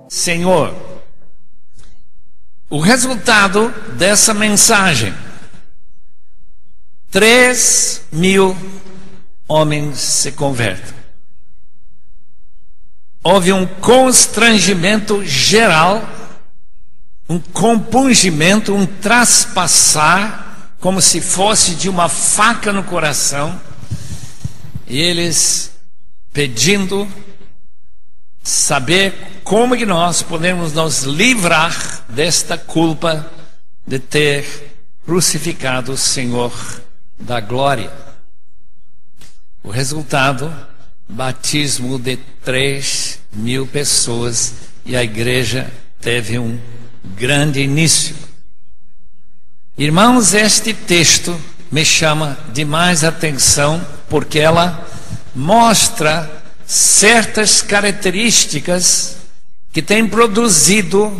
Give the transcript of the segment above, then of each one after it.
Senhor. O resultado dessa mensagem: 3.000 homens se convertem. Houve um constrangimento geral, um compungimento, um traspassar, como se fosse de uma faca no coração, e eles pedindo saber como que nós podemos nos livrar desta culpa de ter crucificado o Senhor da glória. O resultado: batismo de 3.000 pessoas, e a igreja teve um grande início. Irmãos, este texto me chama demais atenção, porque ela mostra certas características que têm produzido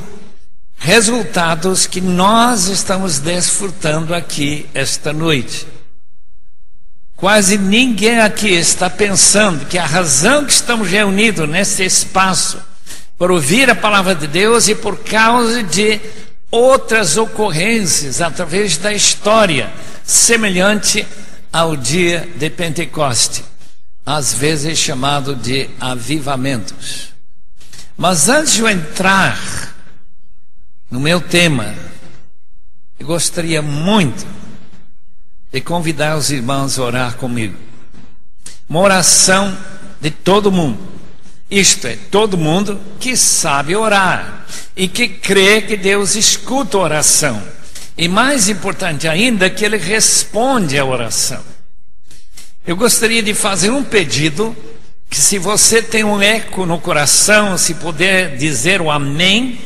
resultados que nós estamos desfrutando aqui esta noite. Quase ninguém aqui está pensando que a razão que estamos reunidos nesse espaço para ouvir a palavra de Deus e por causa de outras ocorrências através da história, semelhante ao dia de Pentecoste, às vezes chamado de avivamentos. Mas antes de eu entrar no meu tema, eu gostaria muito de convidar os irmãos a orar comigo. Uma oração de todo mundo. Isto é, todo mundo que sabe orar e que crê que Deus escuta a oração. E mais importante ainda, que Ele responde à oração. Eu gostaria de fazer um pedido, que se você tem um eco no coração, se puder dizer o amém,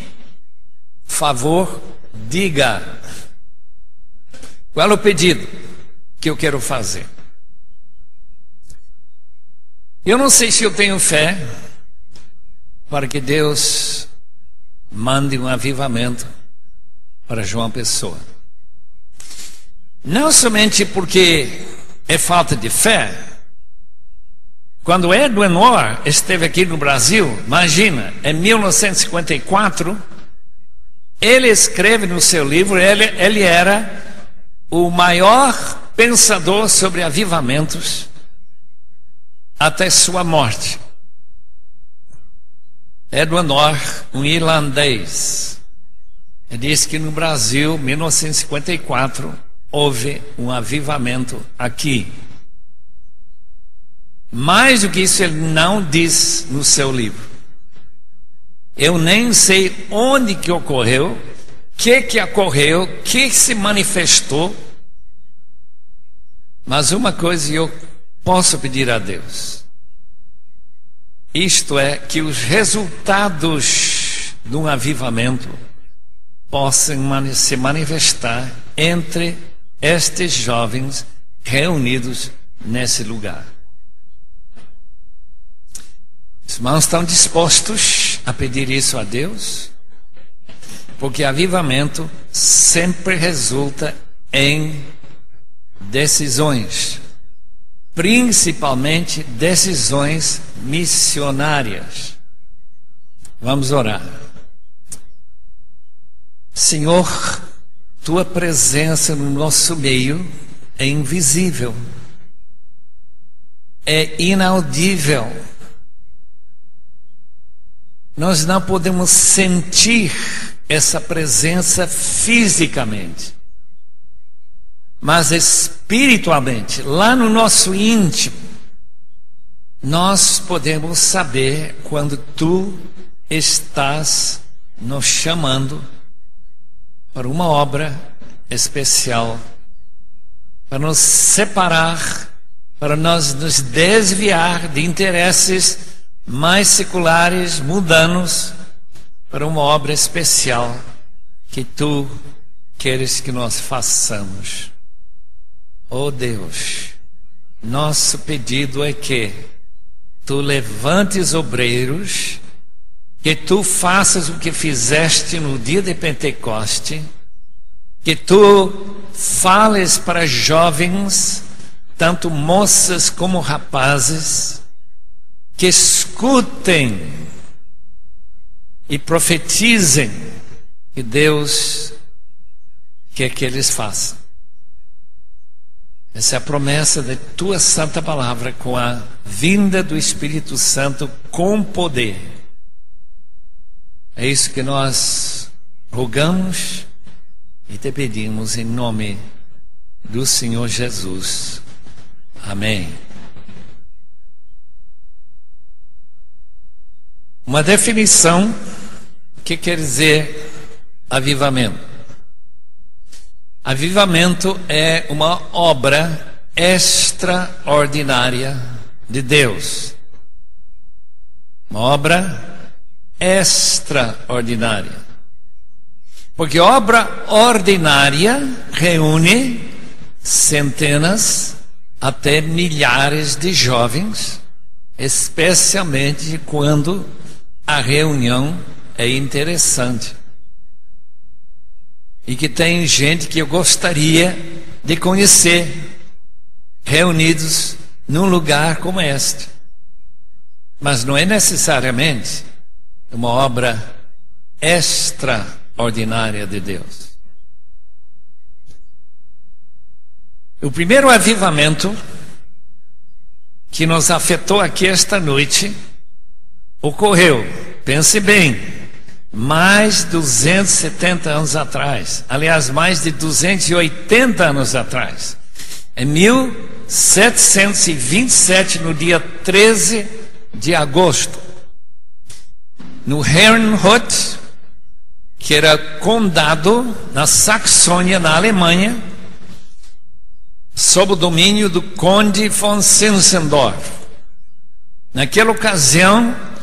por favor, diga. Qual é o pedido que eu quero fazer? Eu não sei se eu tenho fé para que Deus mande um avivamento para João Pessoa. Não somente porque é falta de fé. Quando Edwin Orr esteve aqui no Brasil, imagina, em 1954, ele escreve no seu livro, ele era o maior pensador sobre avivamentos até sua morte. Edwin Orr, um irlandês, ele disse que no Brasil, 1954, houve um avivamento aqui. Mais do que isso, ele não diz no seu livro. Eu nem sei onde que ocorreu, que ocorreu, que se manifestou. Mas uma coisa eu posso pedir a Deus. Isto é, que os resultados de um avivamento possam se manifestar entre estes jovens reunidos nesse lugar. Os irmãos estão dispostos a pedir isso a Deus? Porque avivamento sempre resulta em decisões, principalmente decisões missionárias. Vamos orar. Senhor, Tua presença no nosso meio é invisível, é inaudível. Nós não podemos sentir essa presença fisicamente, mas espiritualmente, lá no nosso íntimo, nós podemos saber quando Tu estás nos chamando para uma obra especial, para nos separar, para nós nos desviar de interesses mais seculares, mundanos, para uma obra especial que Tu queres que nós façamos. Oh Deus, nosso pedido é que Tu levantes obreiros, que Tu faças o que fizeste no dia de Pentecoste, que Tu fales para jovens, tanto moças como rapazes, que escutem e profetizem que Deus quer que eles façam. Essa é a promessa da tua santa palavra, com a vinda do Espírito Santo com poder. É isso que nós rogamos e te pedimos em nome do Senhor Jesus. Amém. Uma definição que quer dizer avivamento. Avivamento é uma obra extraordinária de Deus. Uma obra extraordinária. Porque obra ordinária reúne centenas até milhares de jovens, especialmente quando a reunião é interessante. E que tem gente que eu gostaria de conhecer, reunidos num lugar como este. Mas não é necessariamente uma obra extraordinária de Deus. O primeiro avivamento que nos afetou aqui esta noite ocorreu, pense bem, mais de 270 anos atrás. Aliás, mais de 280 anos atrás. Em 1727, no dia 13 de agosto, no Herrnhut, que era condado na Saxônia, na Alemanha, sob o domínio do conde von Zinzendorf. Naquela ocasião,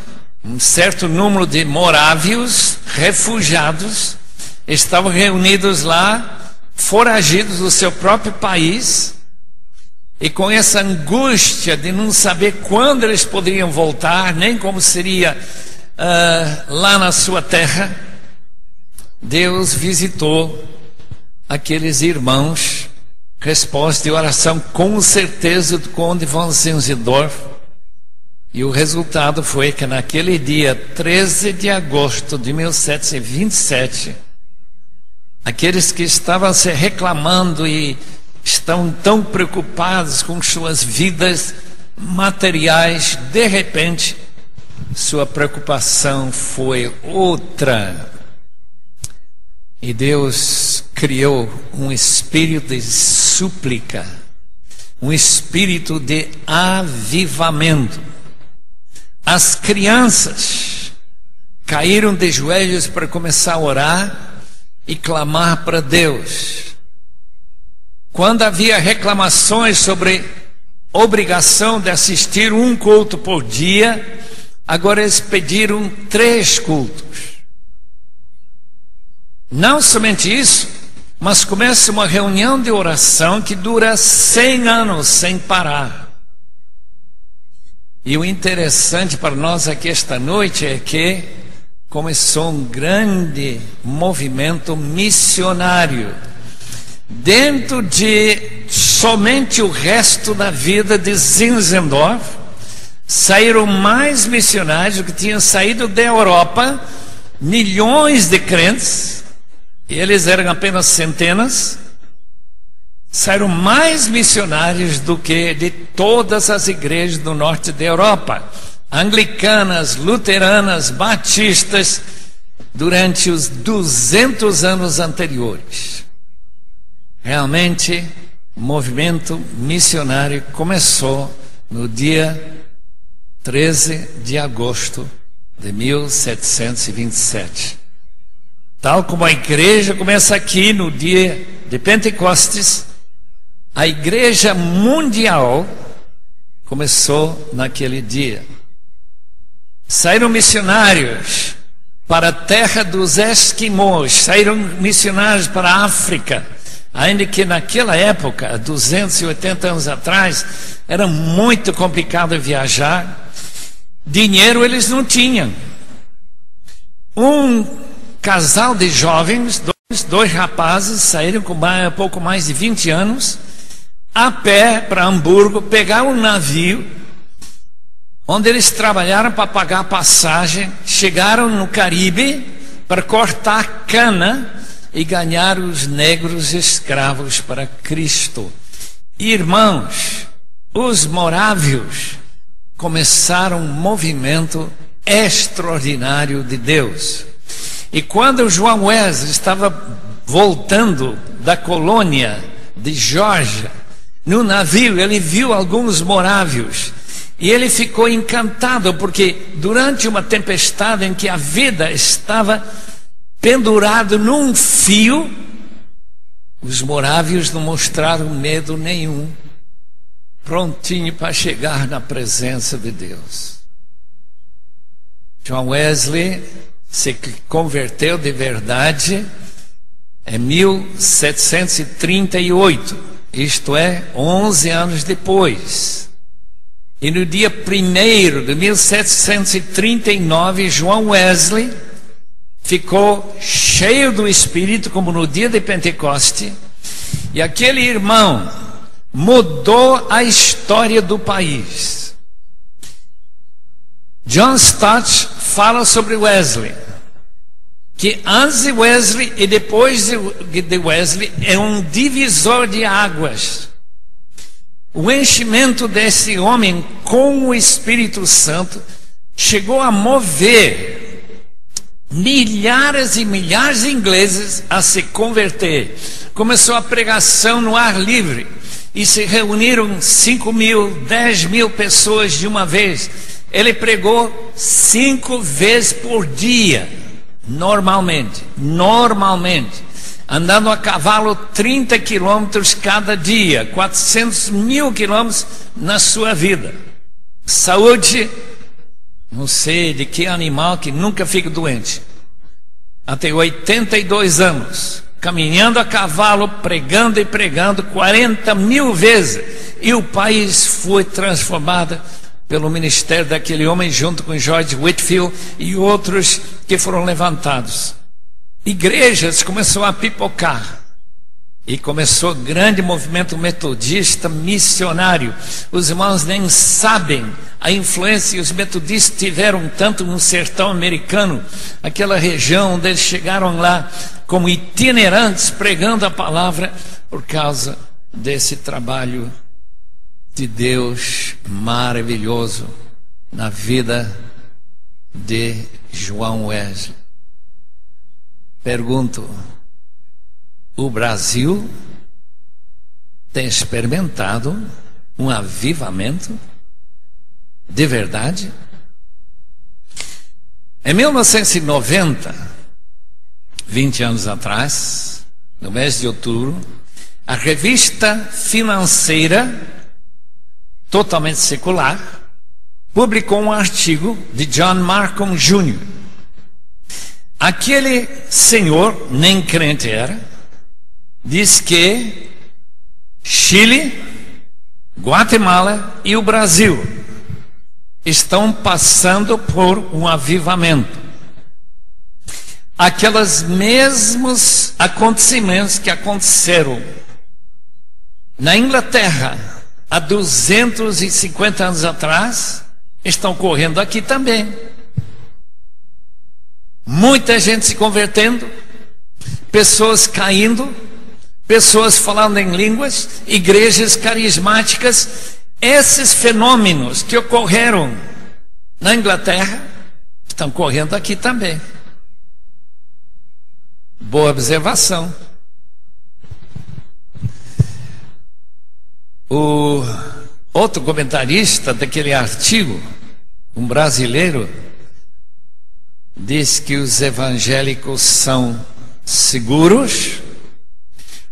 um certo número de morávios, refugiados, estavam reunidos lá, foragidos do seu próprio país, e com essa angústia de não saber quando eles poderiam voltar, nem como seria lá na sua terra, Deus visitou aqueles irmãos. Resposta de oração com certeza do conde von Zinzendorf. E o resultado foi que naquele dia 13 de agosto de 1727, aqueles que estavam se reclamando e estão tão preocupados com suas vidas materiais, de repente, sua preocupação foi outra. E Deus criou um espírito de súplica, um espírito de avivamento. As crianças caíram de joelhos para começar a orar e clamar para Deus. Quando havia reclamações sobre obrigação de assistir um culto por dia, agora eles pediram 3 cultos. Não somente isso, mas começa uma reunião de oração que dura 100 anos sem parar. E o interessante para nós aqui esta noite é que começou um grande movimento missionário. Dentro de somente o resto da vida de Zinzendorf, saíram mais missionários do que tinham saído da Europa, milhões de crentes, e eles eram apenas centenas. Saíram mais missionários do que de todas as igrejas do norte da Europa, anglicanas, luteranas, batistas, durante os 200 anos anteriores. Realmente, o movimento missionário começou no dia 13 de agosto de 1727. Tal como a igreja começa aqui no dia de Pentecostes, a igreja mundial começou naquele dia. Saíram missionários para a terra dos esquimós, saíram missionários para a África, ainda que naquela época, 280 anos atrás, era muito complicado viajar. Dinheiro eles não tinham. Um casal de jovens, dois rapazes, saíram com pouco mais de 20 anos, a pé para Hamburgo, pegaram um navio, onde eles trabalharam para pagar a passagem, chegaram no Caribe para cortar cana e ganhar os negros escravos para Cristo. Irmãos, os morávios começaram um movimento extraordinário de Deus. E quando João Wesley estava voltando da colônia de Geórgia, no navio ele viu alguns morávios e ele ficou encantado, porque durante uma tempestade em que a vida estava pendurada num fio, os morávios não mostraram medo nenhum, prontinho para chegar na presença de Deus. John Wesley se converteu de verdade em 1738, isto é, 11 anos depois. E no dia 1º de 1739, João Wesley ficou cheio do Espírito, como no dia de Pentecoste, e aquele irmão mudou a história do país. John Stott fala sobre Wesley, que antes de Wesley e depois de Wesley é um divisor de águas. O enchimento desse homem com o Espírito Santo chegou a mover milhares e milhares de ingleses a se converter. Começou a pregação no ar livre e se reuniram 5.000, 10.000 pessoas de uma vez. Ele pregou 5 vezes por dia, normalmente, andando a cavalo 30 quilômetros cada dia, 400.000 quilômetros na sua vida. Saúde, não sei de que animal que nunca fica doente. Até 82 anos, caminhando a cavalo, pregando e pregando 40.000 vezes. E o país foi transformado pelo ministério daquele homem, junto com George Whitefield e outros que foram levantados. Igrejas começaram a pipocar. E começou um grande movimento metodista missionário. Os irmãos nem sabem a influência que os metodistas tiveram tanto no sertão americano, aquela região onde eles chegaram lá como itinerantes pregando a palavra, por causa desse trabalho de Deus maravilhoso na vida de João Wesley. Pergunto: o Brasil tem experimentado um avivamento de verdade? Em 1990, 20 anos atrás, no mês de outubro, a revista financeira, totalmente secular, publicou um artigo de John Markham Jr. Aquele senhor, nem crente era, diz que Chile, Guatemala e o Brasil estão passando por um avivamento. Aqueles mesmos acontecimentos que aconteceram na Inglaterra há 250 anos atrás estão ocorrendo aqui também. Muita gente se convertendo, pessoas caindo, pessoas falando em línguas, igrejas carismáticas. Esses fenômenos que ocorreram na Inglaterra estão ocorrendo aqui também. Boa observação. O outro comentarista daquele artigo, um brasileiro, diz que os evangélicos são seguros,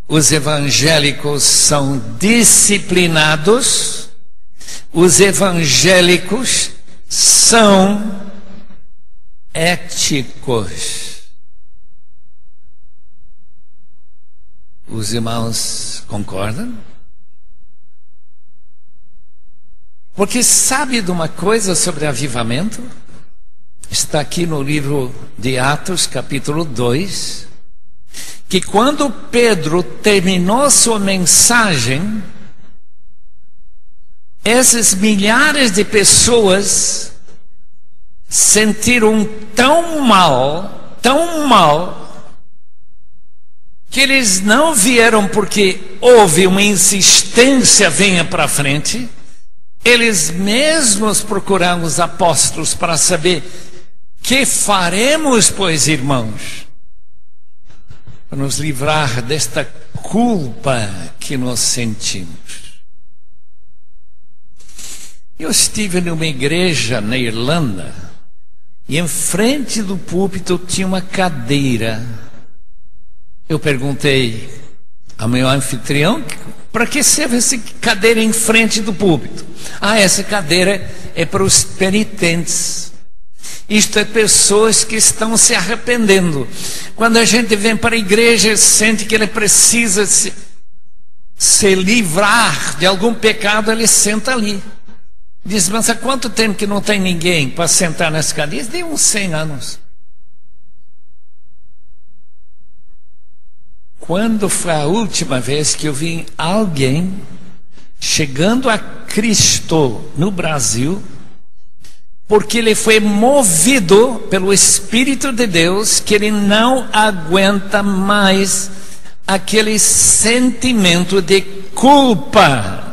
os evangélicos são disciplinados, os evangélicos são éticos. Os irmãos concordam? Porque sabe de uma coisa sobre avivamento? Está aqui no livro de Atos, capítulo 2, que quando Pedro terminou sua mensagem, Esses milhares de pessoas sentiram tão mal, que eles não vieram porque houve uma insistência, venha para frente. Eles mesmos procuraram os apóstolos para saber: que faremos, pois, irmãos, para nos livrar desta culpa que nós sentimos? Eu estive numa igreja na Irlanda e em frente do púlpito tinha uma cadeira. Eu perguntei ao meu anfitrião: para que serve essa cadeira em frente do púlpito? Essa cadeira é para os penitentes. Isto é, pessoas que estão se arrependendo. Quando a gente vem para a igreja, sente que ele precisa se livrar de algum pecado, ele senta ali. Diz: mas há quanto tempo que não tem ninguém para sentar nessa cadeira? Diz: de uns 100 anos. Quando foi a última vez que eu vi alguém chegando a Cristo no Brasil, porque ele foi movido pelo Espírito de Deus, que ele não aguenta mais aquele sentimento de culpa?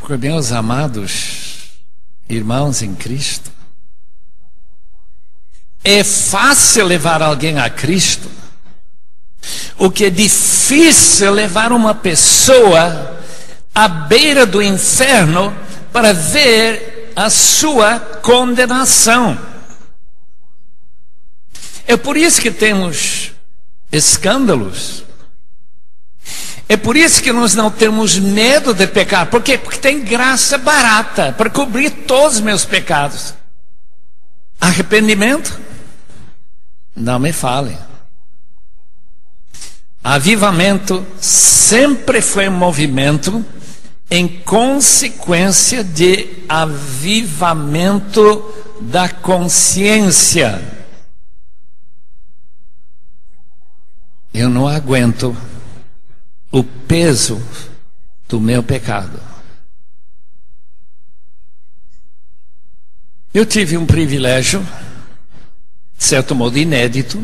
Porque, meus amados irmãos em Cristo, é fácil levar alguém a Cristo. O que é difícil é levar uma pessoa à beira do inferno para ver a sua condenação. É por isso que temos escândalos. É por isso que nós não temos medo de pecar. Por quê? Porque tem graça barata para cobrir todos os meus pecados. Arrependimento? Não me fale. Avivamento sempre foi um movimento em consequência de avivamento da consciência. Eu não aguento o peso do meu pecado. Eu tive um privilégio, de certo modo inédito,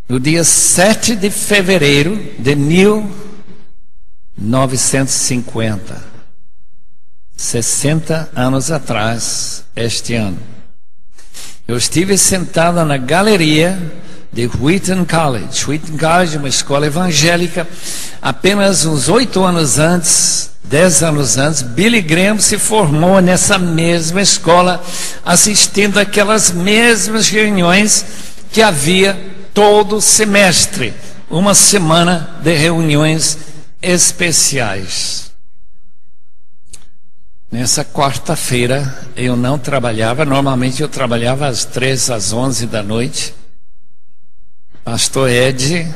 no dia 7 de fevereiro de 1950, 60 anos atrás, este ano. Eu estive sentado na galeria de Wheaton College. Wheaton College é uma escola evangélica. Apenas uns 8 anos antes, 10 anos antes, Billy Graham se formou nessa mesma escola, assistindo aquelas mesmas reuniões que havia todo semestre, uma semana de reuniões especiais. Nessa quarta-feira eu não trabalhava. Normalmente eu trabalhava às 3 às 11 da noite. Pastor Ed,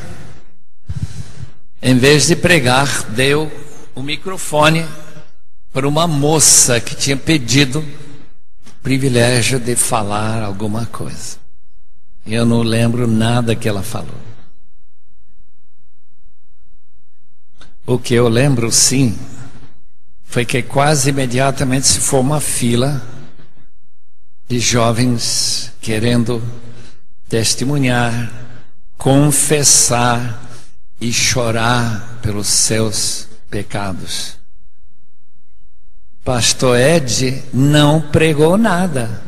em vez de pregar, deu o microfone para uma moça que tinha pedido o privilégio de falar alguma coisa. Eu não lembro nada que ela falou. O que eu lembro, sim, foi que quase imediatamente se formou uma fila de jovens querendo testemunhar, confessar e chorar pelos seus pecados. Pastor Ed não pregou nada.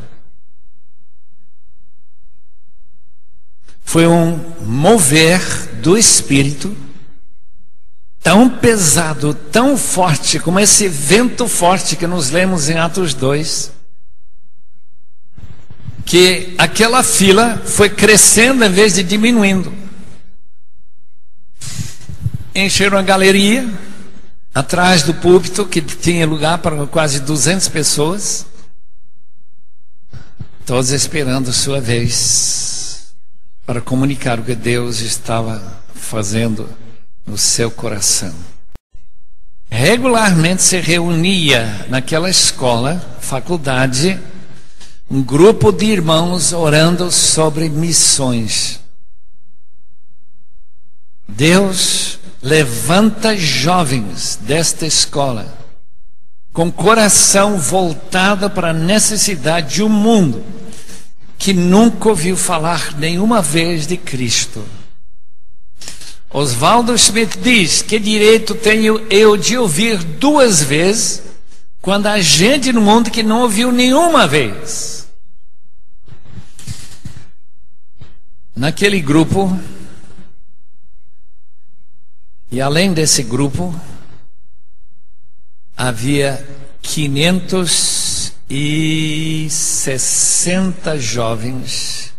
Foi um mover do Espírito tão pesado, tão forte, como esse vento forte que nos lemos em Atos 2, que aquela fila foi crescendo em vez de diminuindo. Encheram a galeria atrás do púlpito, que tinha lugar para quase 200 pessoas, todos esperando sua vez para comunicar o que Deus estava fazendo no seu coração. Regularmente se reunia naquela escola, faculdade, um grupo de irmãos orando sobre missões. Deus levanta jovens desta escola com coração voltado para a necessidade de um mundo que nunca ouviu falar nenhuma vez de Cristo. Oswaldo Schmidt diz: que direito tenho eu de ouvir 2 vezes quando há gente no mundo que não ouviu nenhuma vez? Naquele grupo, e além desse grupo, havia 560 jovens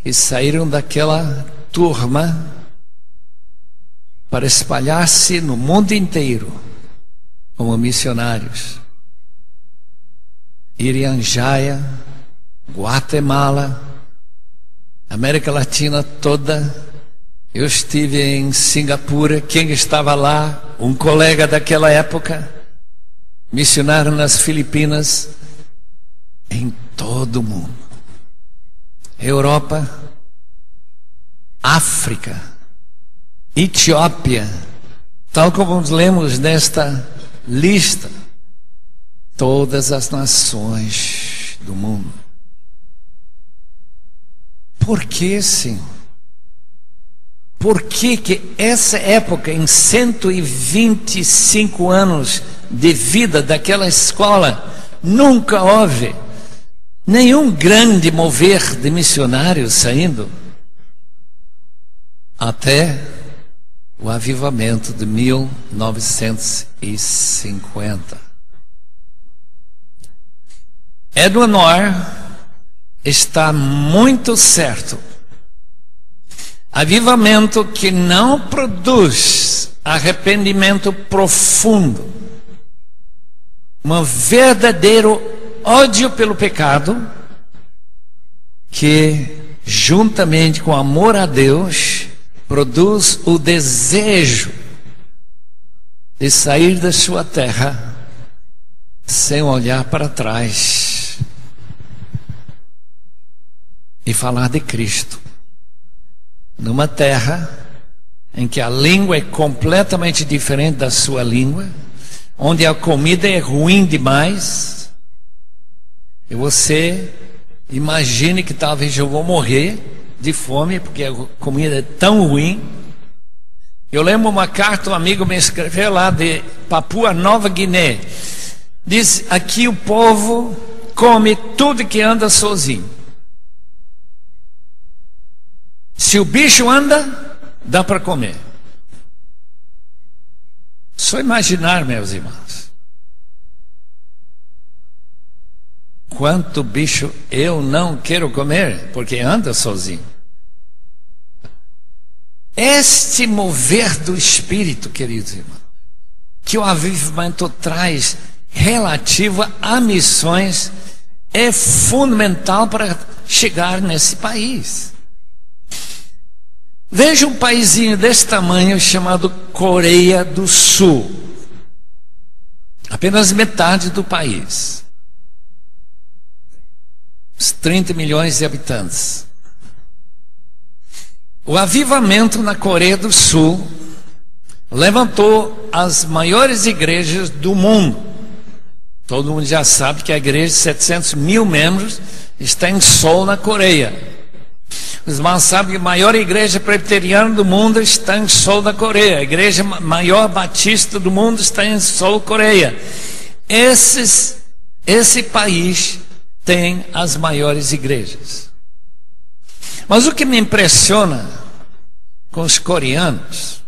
que saíram daquela turma para espalhar-se no mundo inteiro como missionários. Irianjaya, Guatemala, América Latina toda. Eu estive em Singapura. Quem estava lá? Um colega daquela época. Missionário nas Filipinas. Em todo o mundo. Europa, África, Etiópia, tal como lemos nesta lista, todas as nações do mundo. Por que, Senhor? Por que essa época, em 125 anos de vida daquela escola, nunca houve nenhum grande mover de missionários saindo? Até o avivamento de 1950. Edwin Orr está muito certo. Avivamento que não produz arrependimento profundo, um verdadeiro ódio pelo pecado, que juntamente com amor a Deus produz o desejo de sair da sua terra sem olhar para trás e falar de Cristo, numa terra em que a língua é completamente diferente da sua língua, onde a comida é ruim demais, e você imagine que talvez eu vou morrer de fome, porque a comida é tão ruim. Eu lembro uma carta, um amigo me escreveu lá de Papua Nova Guiné. Diz: aqui o povo come tudo que anda sozinho. Se o bicho anda, dá para comer. Só imaginar, meus irmãos, quanto bicho eu não quero comer, porque anda sozinho. Este mover do Espírito, queridos irmãos, que o avivamento traz relativo a missões, é fundamental para chegar nesse país. Veja um paísinho desse tamanho chamado Coreia do Sul. Apenas metade do país. Os 30 milhões de habitantes. O avivamento na Coreia do Sul levantou as maiores igrejas do mundo. Todo mundo já sabe que a igreja de 700 mil membros está em Seul, na Coreia. Os irmãos sabem que a maior igreja presbiteriana do mundo está em Seul, na Coreia. A igreja maior batista do mundo está em Seul, Coreia. Esse país tem as maiores igrejas. Mas o que me impressiona com os coreanos,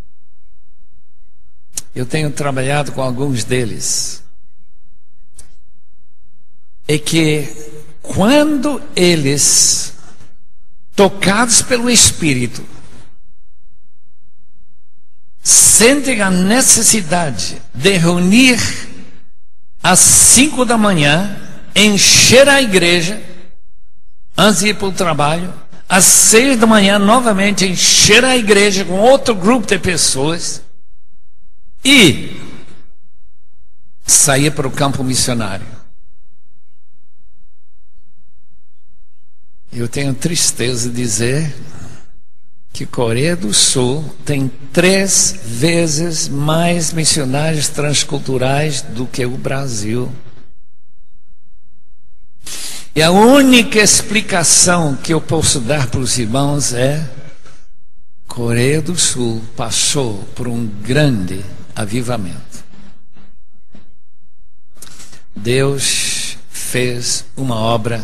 eu tenho trabalhado com alguns deles, é que quando eles, tocados pelo Espírito, sentem a necessidade de reunir às 5 da manhã, encher a igreja antes de ir para o trabalho, às 6 da manhã novamente encher a igreja com outro grupo de pessoas e sair para o campo missionário. Eu tenho tristeza de dizer que Coreia do Sul tem 3 vezes mais missionários transculturais do que o Brasil. E a única explicação que eu posso dar para os irmãos é: Coreia do Sul passou por um grande avivamento. Deus fez uma obra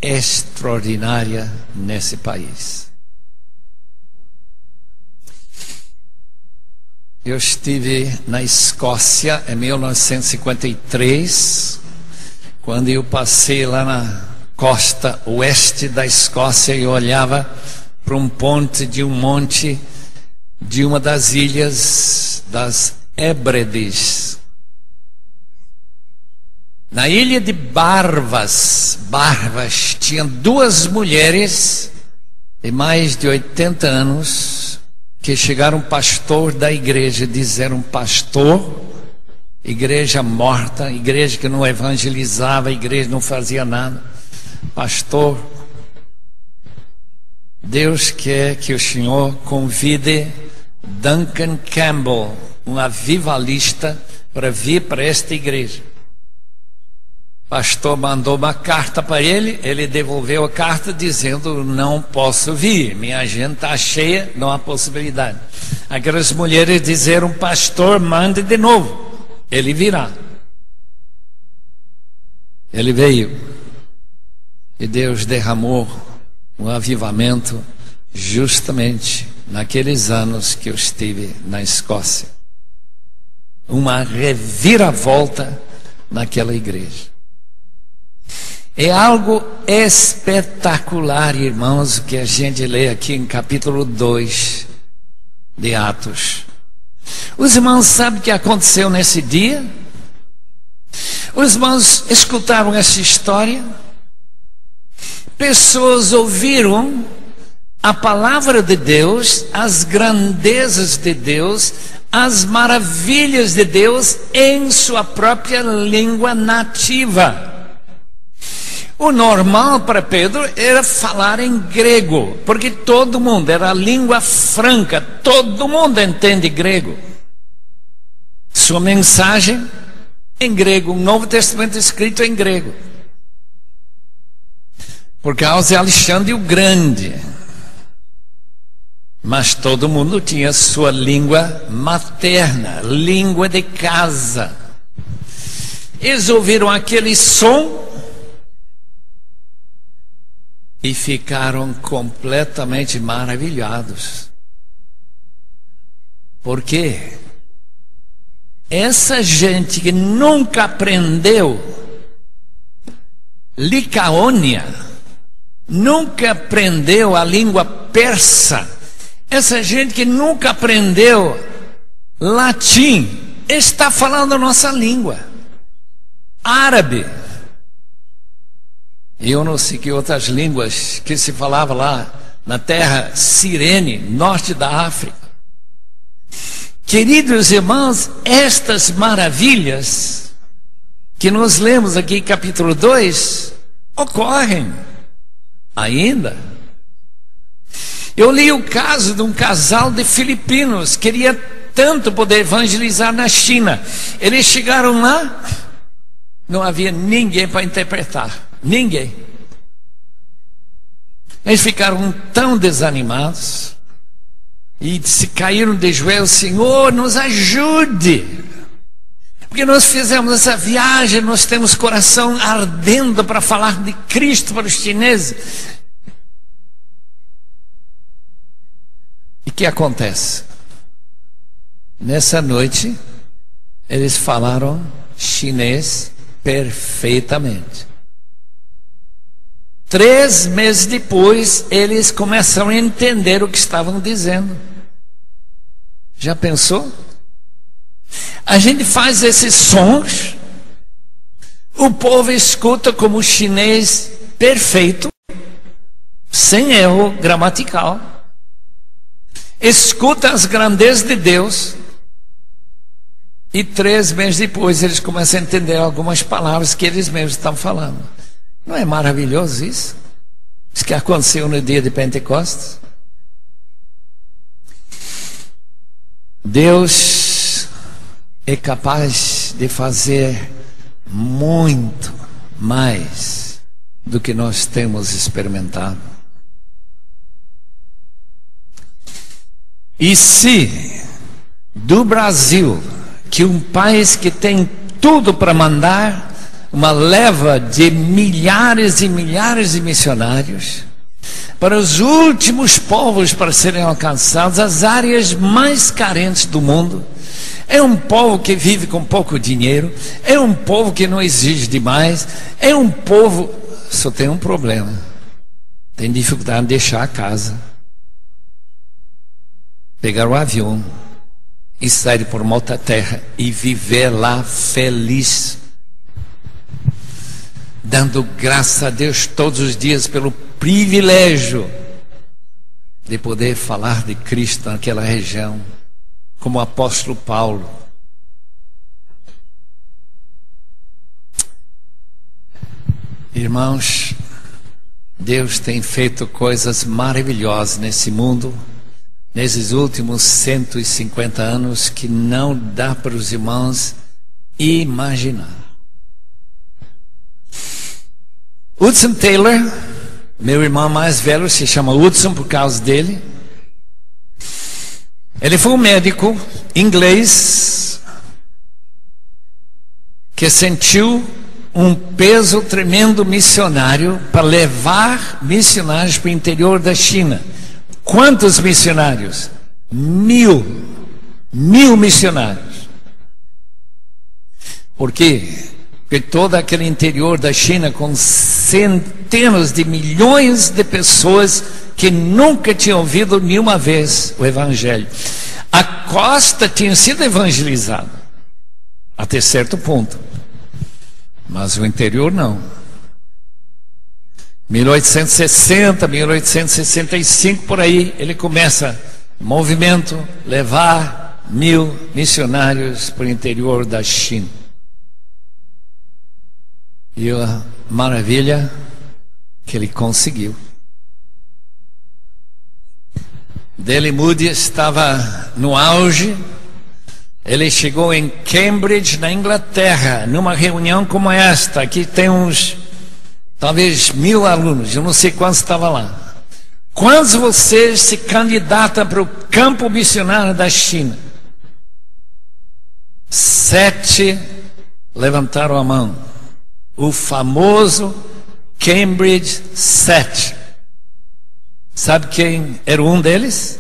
extraordinária nesse país. Eu estive na Escócia em 1953, quando eu passei lá na costa oeste da Escócia e olhava para um ponte de um monte de uma das ilhas das Hébrides. Na ilha de Barvas, tinha 2 mulheres de mais de 80 anos que chegaram pastor da igreja, disseram: pastor, igreja morta, igreja que não evangelizava, igreja não fazia nada. Pastor, Deus quer que o Senhor convide Duncan Campbell, um avivalista, para vir para esta igreja. Pastor mandou uma carta para ele, ele devolveu a carta dizendo: não posso vir, minha agenda está cheia, não há possibilidade. Aquelas mulheres disseram: pastor, mande de novo, ele virá. Ele veio e Deus derramou um avivamento justamente naqueles anos que eu estive na Escócia. Uma reviravolta naquela igreja. É algo espetacular, irmãos, que a gente lê aqui em capítulo 2 de Atos. Os irmãos sabem o que aconteceu nesse dia? Os irmãos escutaram essa história? Pessoas ouviram a palavra de Deus, as grandezas de Deus, as maravilhas de Deus em sua própria língua nativa. O normal para Pedro era falar em grego, porque todo mundo, era a língua franca, todo mundo entende grego. Sua mensagem em grego, o Novo Testamento escrito em grego. Por causa de Alexandre o Grande. Mas todo mundo tinha sua língua materna, língua de casa. Eles ouviram aquele som e ficaram completamente maravilhados. Por quê? Essa gente que nunca aprendeu Licaônia, nunca aprendeu a língua persa, essa gente que nunca aprendeu latim, está falando a nossa língua, árabe. E eu não sei que outras línguas que se falava lá na terra Cirene, norte da África. Queridos irmãos, estas maravilhas que nós lemos aqui em capítulo 2 ocorrem ainda. Eu li o caso de um casal de filipinos, queria tanto poder evangelizar na China. Eles chegaram lá, não havia ninguém para interpretar. Ninguém. Eles ficaram tão desanimados e se caíram de joelhos: Senhor, nos ajude, porque nós fizemos essa viagem, nós temos coração ardendo para falar de Cristo para os chineses. E o que acontece? Nessa noite eles falaram chinês perfeitamente. 3 meses depois, eles começaram a entender o que estavam dizendo. Já pensou? A gente faz esses sons, o povo escuta como chinês perfeito, sem erro gramatical, escuta as grandezas de Deus, e 3 meses depois eles começam a entender algumas palavras que eles mesmos estão falando. Não é maravilhoso isso? Isso que aconteceu no dia de Pentecostes. Deus é capaz de fazer muito mais do que nós temos experimentado. E se do Brasil, que um país que tem tudo para mandar uma leva de milhares e milhares de missionários para os últimos povos para serem alcançados, as áreas mais carentes do mundo, é um povo que vive com pouco dinheiro, é um povo que não exige demais, é um povo, só tem um problema, tem dificuldade de deixar a casa, pegar o avião e sair por uma outra terra e viver lá feliz, dando graças a Deus todos os dias pelo privilégio de poder falar de Cristo naquela região, como o apóstolo Paulo. Irmãos, Deus tem feito coisas maravilhosas nesse mundo, nesses últimos 150 anos, que não dá para os irmãos imaginar. Hudson Taylor, meu irmão mais velho, se chama Hudson por causa dele. Ele foi um médico inglês que sentiu um peso tremendo missionário para levar missionários para o interior da China. Quantos missionários? 1000 missionários. Por quê? Porque todo aquele interior da China, com centenas de milhões de pessoas que nunca tinham ouvido nenhuma vez o Evangelho. A costa tinha sido evangelizada até certo ponto, mas o interior não. 1860, 1865, por aí, ele começa movimento, levar 1000 missionários para o interior da China. E a maravilha que ele conseguiu. D.L. Moody estava no auge. Ele chegou em Cambridge, na Inglaterra, numa reunião como esta. Aqui tem uns, talvez 1000 alunos, eu não sei quantos estavam lá. Quantos de vocês se candidatam para o campo missionário da China? 7 levantaram a mão. O famoso Cambridge 7. Sabe quem era um deles?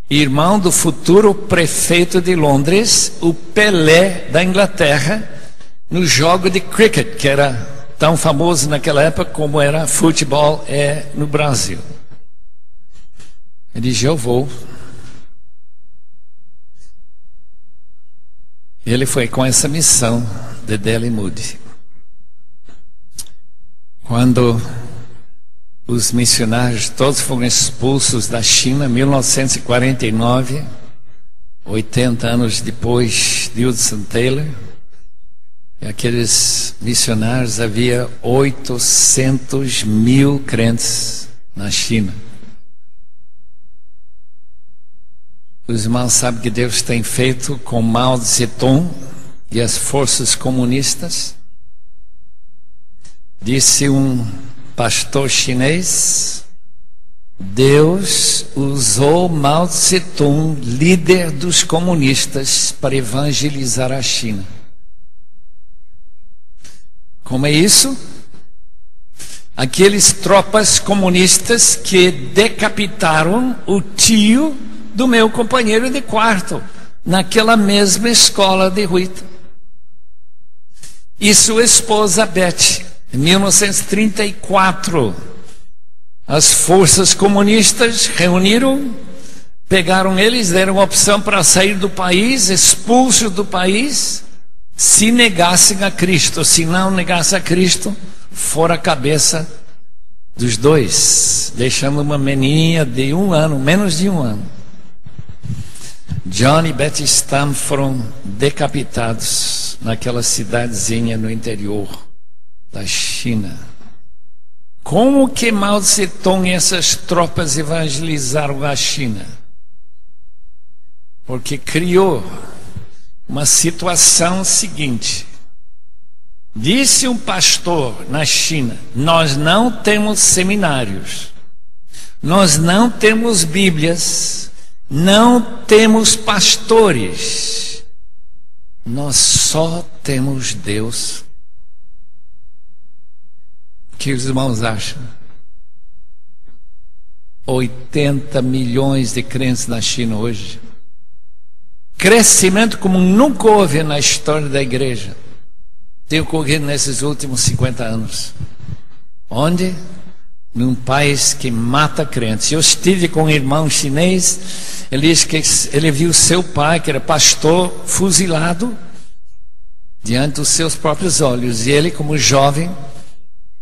Irmão do futuro prefeito de Londres, o Pelé da Inglaterra, no jogo de cricket, que era tão famoso naquela época como era futebol no Brasil. Ele disse: eu vou. Ele foi com essa missão de D.L. Moody. Quando os missionários todos foram expulsos da China em 1949, 80 anos depois de Hudson Taylor, aqueles missionários, havia 800.000 crentes na China. Os irmãos sabem que Deus tem feito com Mao Tse-tung e as forças comunistas. Disse um pastor chinês: Deus usou Mao Tse-tung, líder dos comunistas, para evangelizar a China. Como é isso? Aqueles tropas comunistas que decapitaram o tio do meu companheiro de quarto, naquela mesma escola de Ruita. E sua esposa Beth, em 1934, as forças comunistas reuniram, pegaram eles, deram opção para sair do país, expulsos do país, se negassem a Cristo. Se não negassem a Cristo, fora a cabeça dos dois, deixando uma menininha de 1 ano, menos de 1 ano. John e Betty Stam foram decapitados naquela cidadezinha no interior da China. Como que Mao Tse-tung e essas tropas evangelizaram a China? porque criou uma situação seguinte. Disse um pastor na China: nós não temos seminários, nós não temos Bíblias, não temos pastores, nós só temos Deus. O que os irmãos acham? 80 milhões de crentes na China hoje. Crescimento como nunca houve na história da igreja. Tem ocorrido nesses últimos 50 anos. Onde? Num país que mata crentes. Eu estive com um irmão chinês. Ele disse que ele viu seu pai, que era pastor, fuzilado diante dos seus próprios olhos. E ele, como jovem,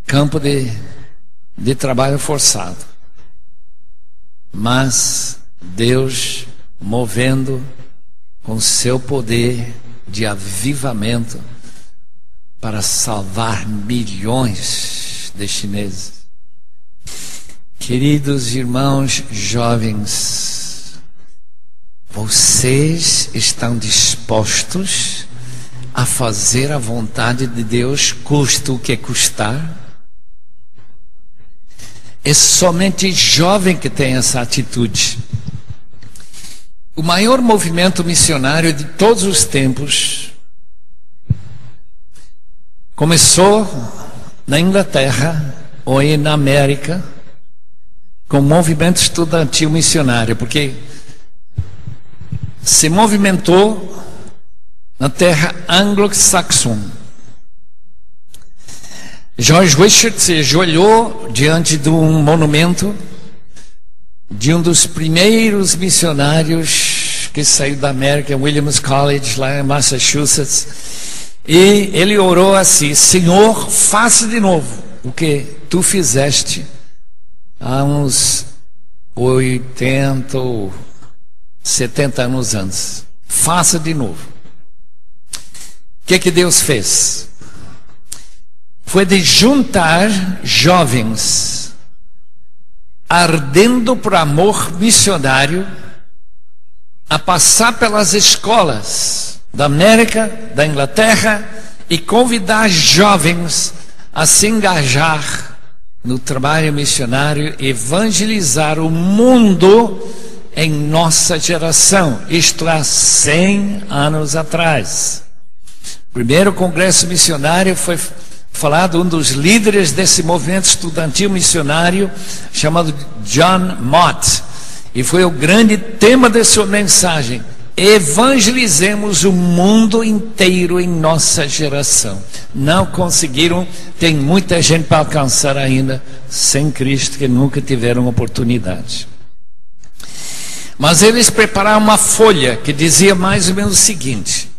campo de trabalho forçado. Mas Deus movendo com seu poder de avivamento para salvar milhões de chineses. Queridos irmãos jovens, vocês estão dispostos a fazer a vontade de Deus, custe o que custar? É somente jovem que tem essa atitude. O maior movimento missionário de todos os tempos começou na Inglaterra ou na América com o movimento estudantil missionário, porque se movimentou na terra anglo-saxã. George Wishart se ajoelhou diante de um monumento de um dos primeiros missionários que saiu da América, Williams College, lá em Massachusetts, e ele orou assim: Senhor, faça de novo o que tu fizeste há uns 80 ou 70 anos antes. Faça de novo. O que Deus fez? Foi de juntar jovens ardendo por amor missionário a passar pelas escolas da América, da Inglaterra, e convidar jovens a se engajar no trabalho missionário, evangelizar o mundo em nossa geração, isto há 100 anos atrás. O primeiro congresso missionário foi falado um dos líderes desse movimento estudantil missionário, chamado John Mott, e foi o grande tema de sua mensagem: evangelizemos o mundo inteiro em nossa geração. Não conseguiram, tem muita gente para alcançar ainda sem Cristo que nunca tiveram oportunidade. Mas eles prepararam uma folha que dizia mais ou menos o seguinte: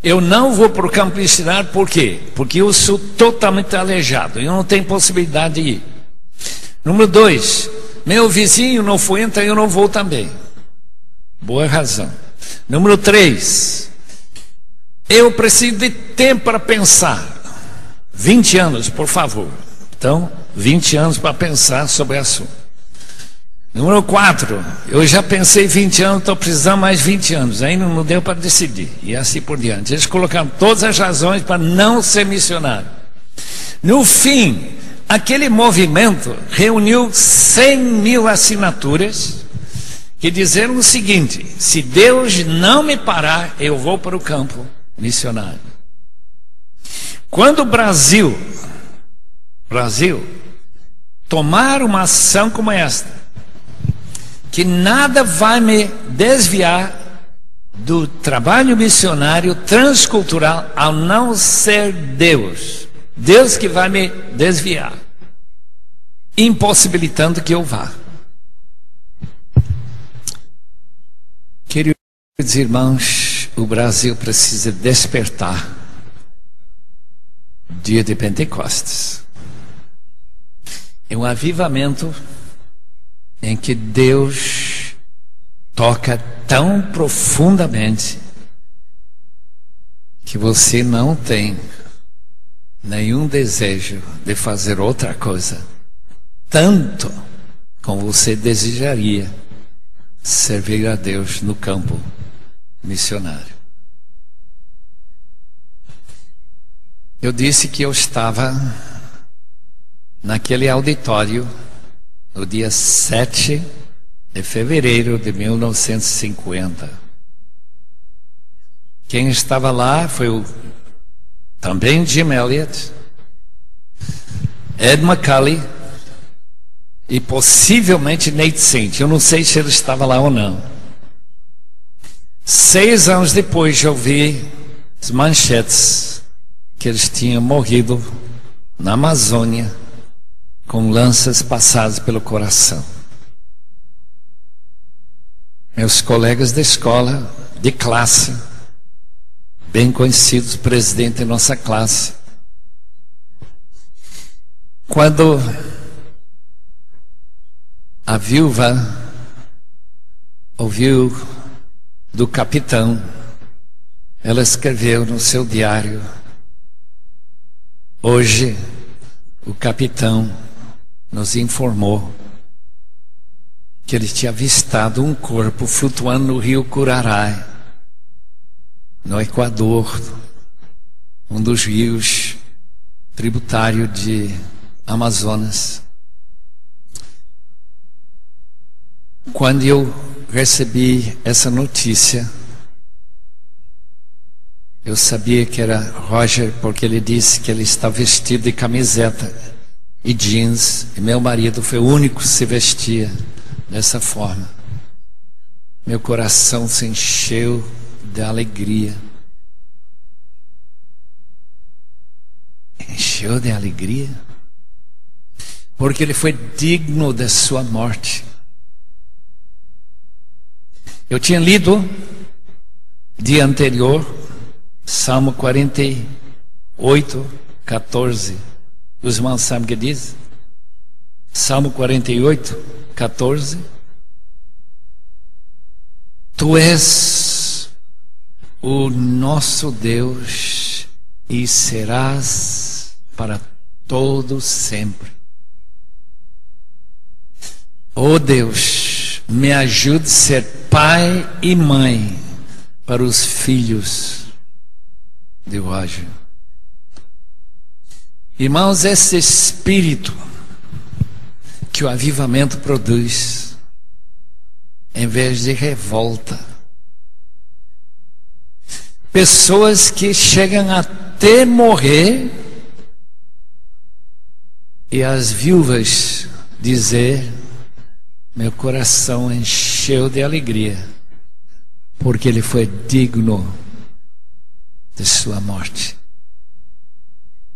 eu não vou para o campo missionário, por quê? Porque eu sou totalmente aleijado, eu não tenho possibilidade de ir. Número 2, meu vizinho não foi, então eu não vou também. Boa razão. Número 3, eu preciso de tempo para pensar. 20 anos, por favor. Então, 20 anos para pensar sobre o assunto. Número 4, eu já pensei 20 anos, estou precisando mais 20 anos, ainda não deu para decidir, e assim por diante. Eles colocaram todas as razões para não ser missionário. No fim, aquele movimento reuniu 100 mil assinaturas que dizeram o seguinte: se Deus não me parar, eu vou para o campo missionário. Quando o Brasil tomar uma ação como esta, que nada vai me desviar do trabalho missionário transcultural, ao não ser Deus. Deus que vai me desviar, impossibilitando que eu vá. Queridos irmãos, o Brasil precisa despertar. Dia de Pentecostes é um avivamento em que Deus toca tão profundamente que você não tem nenhum desejo de fazer outra coisa, tanto como você desejaria servir a Deus no campo missionário. Eu disse que eu estava naquele auditório no dia 7 de fevereiro de 1950. Quem estava lá foi também Jim Elliot, Ed McCully e possivelmente Nate Saint. Eu não sei se ele estava lá ou não. 6 anos depois eu vi as manchetes que eles tinham morrido na Amazônia com lanças passadas pelo coração. Meus colegas da escola, de classe, bem conhecidos, presidente da nossa classe, quando a viúva ouviu do capitão, ela escreveu no seu diário: hoje o capitão nos informou que ele tinha avistado um corpo flutuando no rio Curaray, no Equador, um dos rios tributários de Amazonas. Quando eu recebi essa notícia, eu sabia que era Roger, porque ele disse que ele estava vestido de camiseta e jeans, e meu marido foi o único que se vestia dessa forma. Meu coração se encheu de alegria. Encheu de alegria, porque ele foi digno da sua morte. Eu tinha lido dia anterior Salmo 48, 14. Os irmãos sabem o que diz? Salmo 48, 14. Tu és o nosso Deus e serás para todo sempre. Oh Deus, me ajude a ser pai e mãe para os filhos de Roger. Irmãos, esse espírito que o avivamento produz, em vez de revolta, pessoas que chegam até morrer, e as viúvas dizer: meu coração encheu de alegria, porque ele foi digno de sua morte.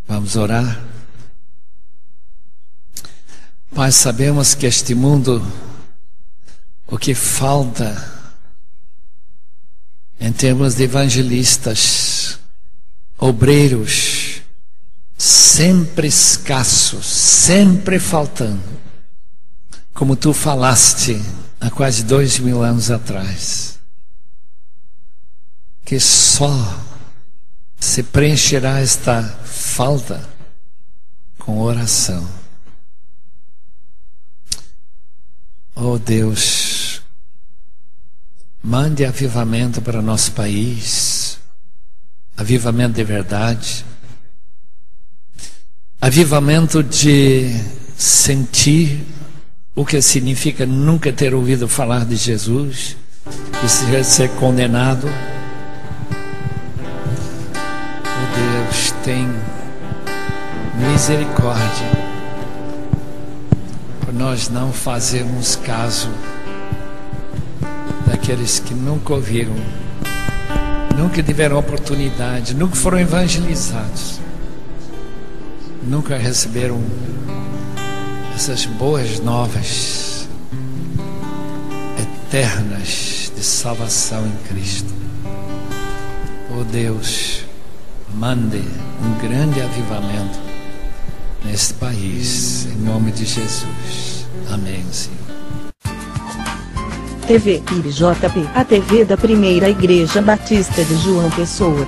Vamos orar? Pai, sabemos que este mundo, o que falta em termos de evangelistas, obreiros, sempre escassos, sempre faltando, como tu falaste há quase 2000 anos atrás, que só se preencherá esta falta com oração. Oh Deus, mande avivamento para o nosso país, avivamento de verdade, avivamento de sentir o que significa nunca ter ouvido falar de Jesus e ser condenado. Oh Deus, tem misericórdia por nós não fazermos caso daqueles que nunca ouviram, nunca tiveram oportunidade, nunca foram evangelizados, nunca receberam essas boas novas eternas de salvação em Cristo. Oh Deus, mande um grande avivamento neste país, em nome de Jesus. Amém, Senhor. TV IBJP, a TV da Primeira Igreja Batista de João Pessoa.